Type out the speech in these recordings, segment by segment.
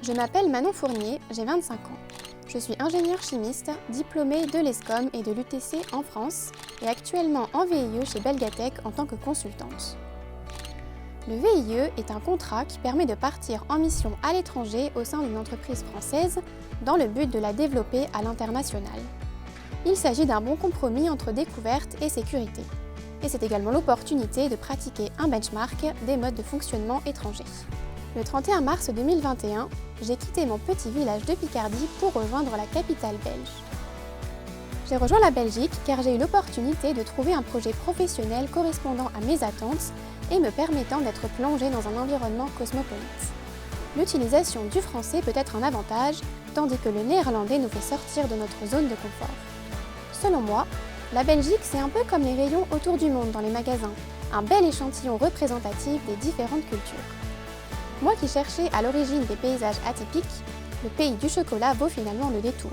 Je m'appelle Manon Fournier, j'ai 25 ans. Je suis ingénieure chimiste, diplômée de l'ESCOM et de l'UTC en France et actuellement en VIE chez Belgatech en tant que consultante. Le VIE est un contrat qui permet de partir en mission à l'étranger au sein d'une entreprise française dans le but de la développer à l'international. Il s'agit d'un bon compromis entre découverte et sécurité. Et c'est également l'opportunité de pratiquer un benchmark des modes de fonctionnement étrangers. Le 31 mars 2021, j'ai quitté mon petit village de Picardie pour rejoindre la capitale belge. J'ai rejoint la Belgique car j'ai eu l'opportunité de trouver un projet professionnel correspondant à mes attentes et me permettant d'être plongée dans un environnement cosmopolite. L'utilisation du français peut être un avantage, tandis que le néerlandais nous fait sortir de notre zone de confort. Selon moi, la Belgique, c'est un peu comme les rayons autour du monde dans les magasins, un bel échantillon représentatif des différentes cultures. Moi qui cherchais à l'origine des paysages atypiques, le pays du chocolat vaut finalement le détour.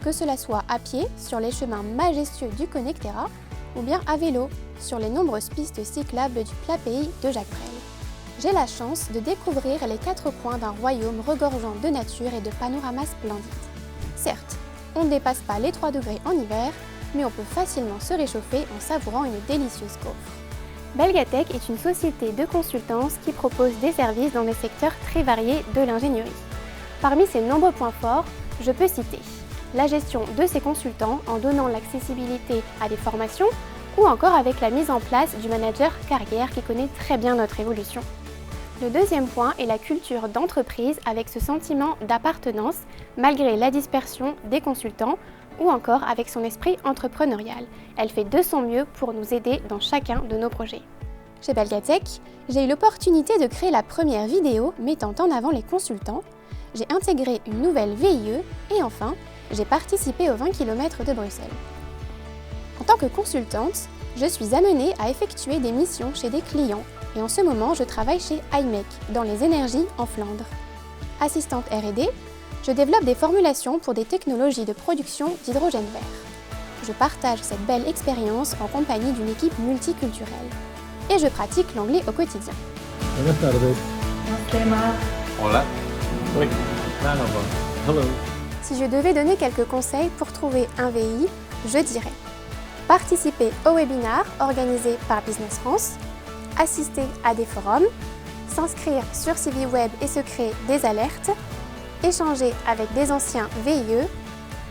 Que cela soit à pied, sur les chemins majestueux du Connectera, ou bien à vélo, sur les nombreuses pistes cyclables du plat pays de Jacques Brel. J'ai la chance de découvrir les 4 coins d'un royaume regorgeant de nature et de panoramas splendides. Certes, on ne dépasse pas les 3 degrés en hiver, mais on peut facilement se réchauffer en savourant une délicieuse gaufre. Belgatech est une société de consultance qui propose des services dans des secteurs très variés de l'ingénierie. Parmi ses nombreux points forts, je peux citer la gestion de ses consultants en donnant l'accessibilité à des formations ou encore avec la mise en place du manager carrière qui connaît très bien notre évolution. Le deuxième point est la culture d'entreprise avec ce sentiment d'appartenance malgré la dispersion des consultants ou encore avec son esprit entrepreneurial. Elle fait de son mieux pour nous aider dans chacun de nos projets. Chez Belgatech, j'ai eu l'opportunité de créer la première vidéo mettant en avant les consultants, j'ai intégré une nouvelle VIE et enfin, j'ai participé aux 20 km de Bruxelles. En tant que consultante, je suis amenée à effectuer des missions chez des clients et en ce moment, je travaille chez IMEC dans les énergies en Flandre. Assistante R&D, je développe des formulations pour des technologies de production d'hydrogène vert. Je partage cette belle expérience en compagnie d'une équipe multiculturelle. Et je pratique l'anglais au quotidien. Buenas tardes. Hola. Oui. Merhaba. Hello. Si je devais donner quelques conseils pour trouver un VI, je dirais participer aux webinaires organisés par Business France, assister à des forums, s'inscrire sur CV Web et se créer des alertes, échanger avec des anciens VIE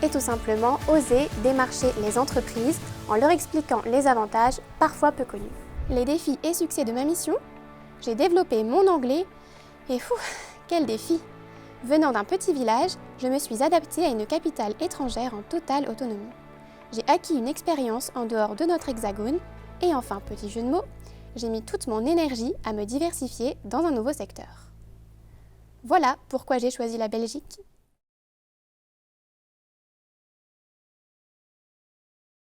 et tout simplement oser démarcher les entreprises en leur expliquant les avantages parfois peu connus. Les défis et succès de ma mission, j'ai développé mon anglais et quel défi! Venant d'un petit village, je me suis adaptée à une capitale étrangère en totale autonomie. J'ai acquis une expérience en dehors de notre hexagone et enfin, petit jeu de mots, j'ai mis toute mon énergie à me diversifier dans un nouveau secteur. Voilà pourquoi j'ai choisi la Belgique.